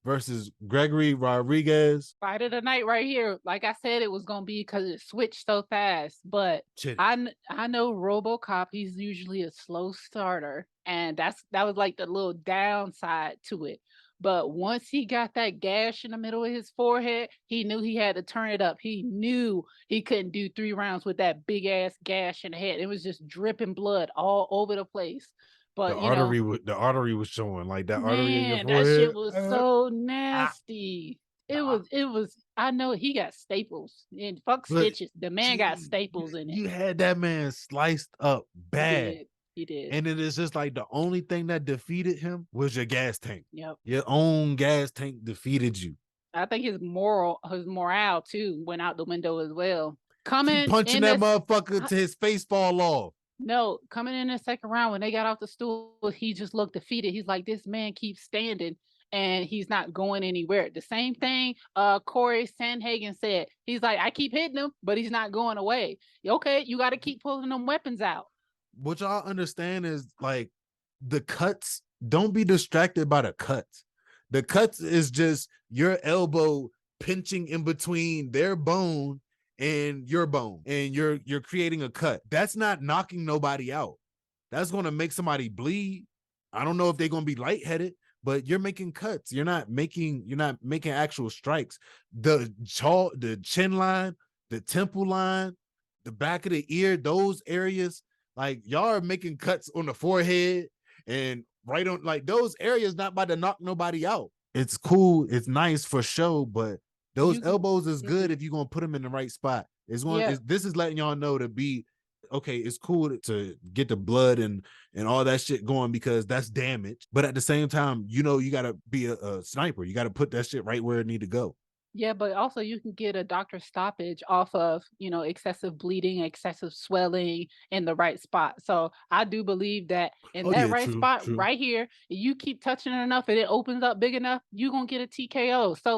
versus Gregory Rodriguez. Fight of the night right here. Like I said, it was going to be because it switched so fast. But Chidi. I know RoboCop, he's usually a slow starter. And that was like the little downside to it. But once he got that gash in the middle of his forehead, he knew he had to turn it up. He knew he couldn't do 3 rounds with that big ass gash in the head. It was just dripping blood all over the place. But the artery was showing, like that artery in your forehead. That shit was so nasty. It was. I know he got staples and fuck stitches. The man got staples in it. You had that man sliced up bad. He did. And it is just like the only thing that defeated him was your gas tank. Yep. Your own gas tank defeated you. I think his morale too went out the window as well. Punching that motherfucker to his face fall off. No, coming in the second round when they got off the stool, he just looked defeated. He's like, this man keeps standing and he's not going anywhere. The same thing Corey Sandhagen said. He's like, I keep hitting him, but he's not going away. Okay, you got to keep pulling them weapons out. What y'all understand is like the cuts, don't be distracted by the cuts. The cuts is just your elbow pinching in between their bone and your bone, and you're creating a cut. That's not knocking nobody out. That's going to make somebody bleed. I don't know if they're going to be lightheaded, but you're making cuts. You're not making actual strikes. The chin line, the temple line, the back of the ear, those areas, like y'all are making cuts on the forehead and right on, like those areas not about to knock nobody out. It's cool. It's nice for show, but those elbows is good if you're going to put them in the right spot. This is letting y'all know to be, okay, it's cool to get the blood and all that shit going because that's damage. But at the same time, you got to be a sniper. You got to put that shit right where it need to go. Yeah, but also you can get a doctor's stoppage off of, excessive bleeding, excessive swelling in the right spot. So I do believe that in spot right here, you keep touching it enough and it opens up big enough, you're going to get a TKO. So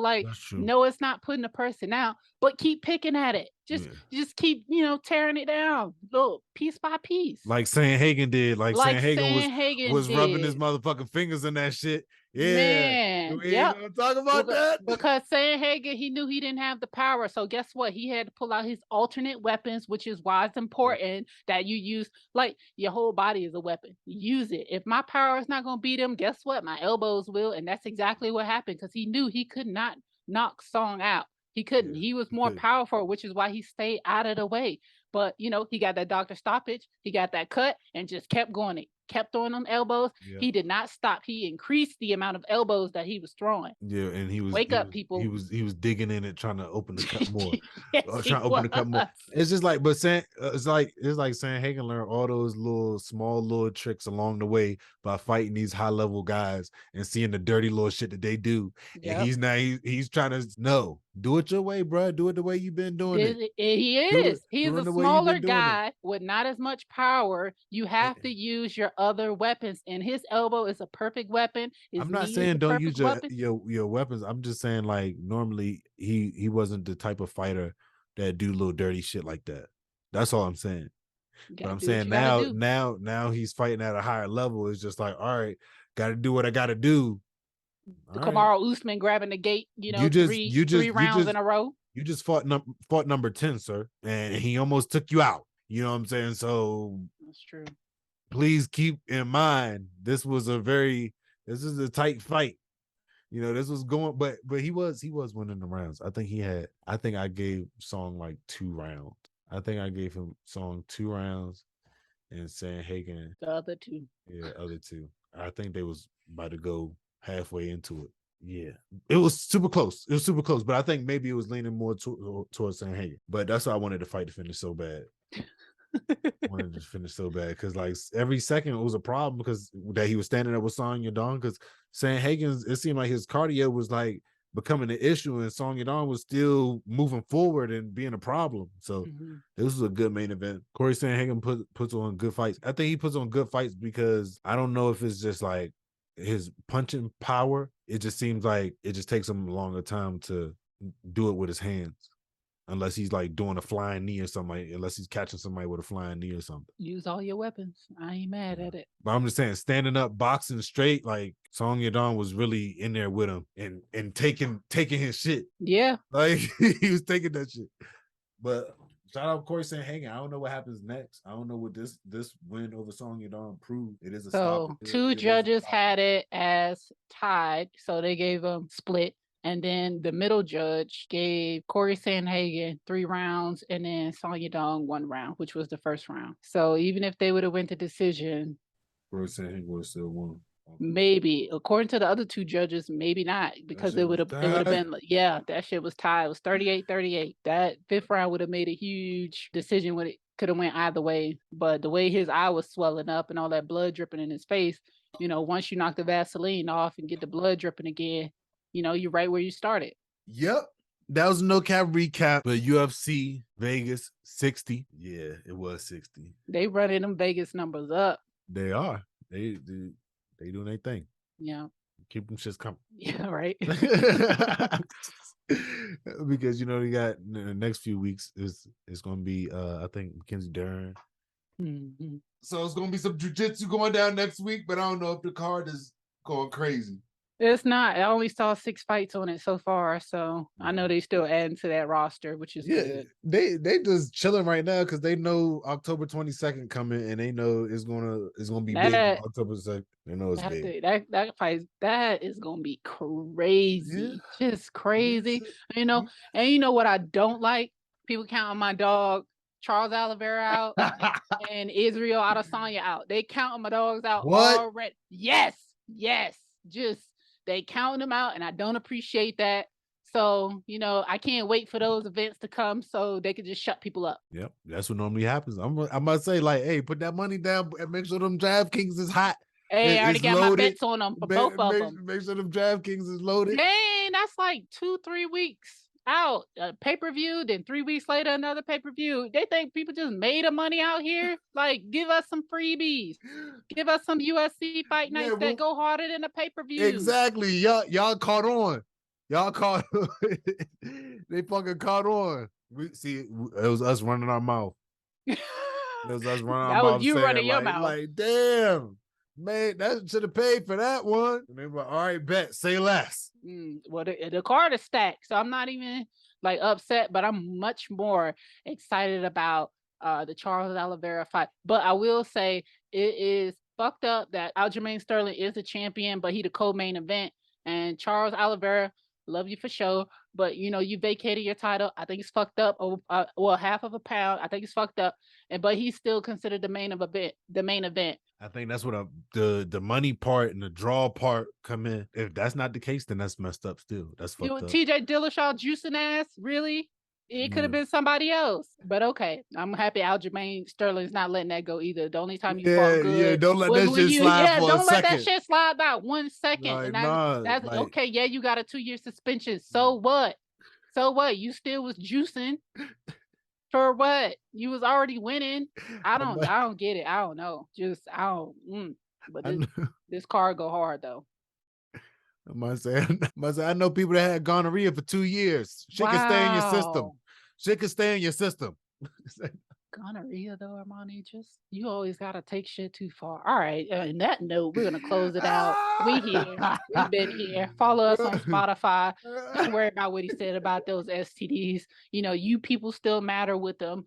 no, it's not putting the person out, but keep picking at it. Just keep, tearing it down, little piece by piece. Like Sandhagen did. Like Sandhagen was rubbing his motherfucking fingers in that shit. Yeah. Man, we ain't gonna talk about that. Because Sandhagen, he knew he didn't have the power. So guess what? He had to pull out his alternate weapons, which is why it's important that you use, like, your whole body is a weapon. Use it. If my power is not gonna beat him, guess what? My elbows will. And that's exactly what happened because he knew he could not knock Song out. He couldn't. He was more powerful, which is why he stayed out of the way. But, he got that doctor stoppage. He got that cut and just kept going. It kept throwing them elbows. Yeah. He did not stop. He increased the amount of elbows that he was throwing. Yeah, and he was people. He was digging in it, trying to open the cut more. Trying to open the cut more. It's just like, but it's like Sandhagen learned all those small tricks along the way by fighting these high level guys and seeing the dirty little shit that they do. Yep. And he's trying to do it your way, bro. Do it the way you've been doing it. He is. He's a smaller guy with not as much power. You have to use your other weapons, and his elbow is a perfect weapon. I'm not saying don't use your weapons. I'm just saying, like, normally he wasn't the type of fighter that do little dirty shit like that. That's all I'm saying. But I'm saying now he's fighting at a higher level. It's just like, all right, got to do what I got to do. Kamaru Usman grabbing the gate, three rounds in a row. You just fought number 10, sir, and he almost took you out. You know what I'm saying? So that's true. Please keep in mind this is a tight fight. This was going, but he was winning the rounds. I think I gave Song like 2 rounds. I think I gave him Song 2 rounds and Sandhagen the other 2. Yeah, other 2. I think they was about to go halfway into it. Yeah, it was super close. But I think maybe it was leaning more towards Sandhagen. But that's why I wanted the fight to finish so bad. Because like every second it was a problem because that he was standing up with Yadong because Sandhagen, it seemed like his cardio was like becoming an issue, and Song Yadong was still moving forward and being a problem. So this was a good main event. Corey Sandhagen puts on good fights. I think he puts on good fights because I don't know if it's just like his punching power. It just seems like it just takes him a longer time to do it with his hands. Unless he's like doing a flying knee or something, unless he's catching somebody with a flying knee or something. Use all your weapons. I ain't mad at it. But I'm just saying, standing up, boxing straight, like Song Yadong was really in there with him and taking his shit. Yeah. Like he was taking that shit. But shout out Corey Sandhagen. I don't know what happens next. I don't know what this win over Song Yadong proved. It is a so stop. Two judges had it as tied, so they gave them split. And then the middle judge gave Corey Sandhagen 3 rounds and then Song Yadong 1 round, which was the first round. So even if they would have went to decision, Corey Sandhagen would have still won. Maybe, according to the other 2 judges, maybe not, because it would have been, yeah, that shit was tied. It was 38-38. That 5th round would have made a huge decision when it could have went either way. But the way his eye was swelling up and all that blood dripping in his face, once you knock the Vaseline off and get the blood dripping again, you're right where you started. Yep. That was no cap recap, but UFC Vegas 60. Yeah, it was 60. They running them Vegas numbers up. They are. They doing their thing. Yeah. Keep them shits coming. Yeah, right. Because they got the next few weeks is gonna be I think Mackenzie Dern. Mm-hmm. So it's gonna be some jiu-jitsu going down next week, but I don't know if the card is going crazy. It's not. I only saw 6 fights on it so far, so I know they still adding to that roster, which is good. They just chilling right now because they know October 22nd coming, and they know it's gonna be big on October 2nd. They know it's big. That fight, that is gonna be crazy, just crazy. And you know what I don't like? People counting my dog Charles Oliveira out and Israel Adesanya out. They counting my dogs out already. Yes, just. They count them out, and I don't appreciate that. So, I can't wait for those events to come so they can just shut people up. Yep, that's what normally happens. I'm gonna say, like, hey, put that money down and make sure them DraftKings is hot. Hey, I already got my bets on them for both of them. Make sure them DraftKings is loaded. Dang, that's like 2-3 weeks out. Pay-per-view, then 3 weeks later, another pay-per-view. They think people just made the money out here. Like, give us some freebies. Give us some USC fight nights that go harder than a pay-per-view. Exactly. Y'all caught on. They fucking caught on. It was us running our mouth. It was us running our mouth. That was you running your mouth. Like, damn. Man, that should have paid for that one. And they were like, all right, bet, say less. Well, the card is stacked, so I'm not even like upset, but I'm much more excited about the Charles Oliveira fight. But I will say it is fucked up that Aljamain Sterling is the champion, but he the co-main event. And Charles Oliveira, love you for sure, but you vacated your title. I think it's fucked up. Half of a pound. I think it's fucked up. But he's still considered the main event. I think that's what the money part and the draw part come in. If that's not the case, then that's messed up still. That's fucked up. TJ Dillashaw juicing ass, really? It could have been somebody else. But okay, I'm happy Aljamain Sterling's not letting that go either. The only time you fought good. Yeah, don't let that shit slide for a second. Don't let that shit slide about 1 second. Like, that's okay. Yeah, you got a 2-year suspension. So what? You still was juicing. For what? You was already winning. I don't get it. I don't know. But this card go hard though. I must say, I know people that had gonorrhea for 2 years. Shit can stay in your system. Shit can stay in your system. Gonorrhea though, Armani, you always gotta take shit too far. All right. On that note, we're gonna close it out. We here. We've been here. Follow us on Spotify. Don't worry about what he said about those STDs. You people still matter with them.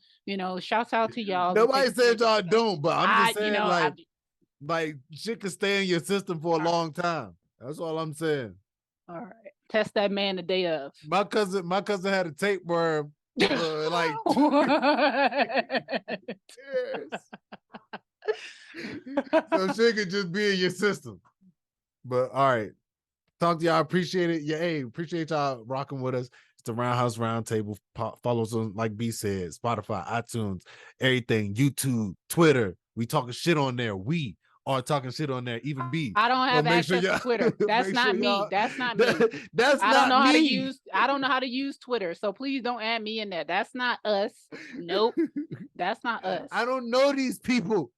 Shouts out to y'all. Nobody said y'all don't, but I'm just saying like shit can stay in your system for a long time. That's all I'm saying. All right. Test that man the day of. My cousin had a tapeworm. Like so shit could just be in your system. But all right, talk to y'all. Appreciate it. Yeah, hey, appreciate y'all rocking with us. It's the RoundHouse RoundTable. Follow us on, like B said, Spotify, iTunes, everything, YouTube, Twitter. We talking shit on there. We are talking shit on there, even B. I don't have make access sure to Twitter. That's make not sure me. y'all- That's not me. That's I don't not know how to me. use. I don't know how to use Twitter. So please don't add me in there. That's not us. Nope. That's not us. I don't know these people.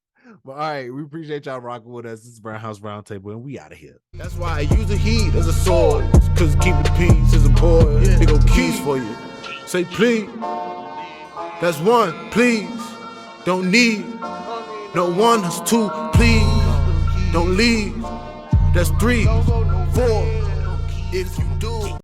But all right, we appreciate y'all rocking with us. This is RoundHouse RoundTable, and we out of here. That's why I use the heat as a sword. Cause keep the peace is important. They go keys for you. Say please. That's one, please. Don't need. No one, that's two, please. Don't leave. That's 3, 4. If you do.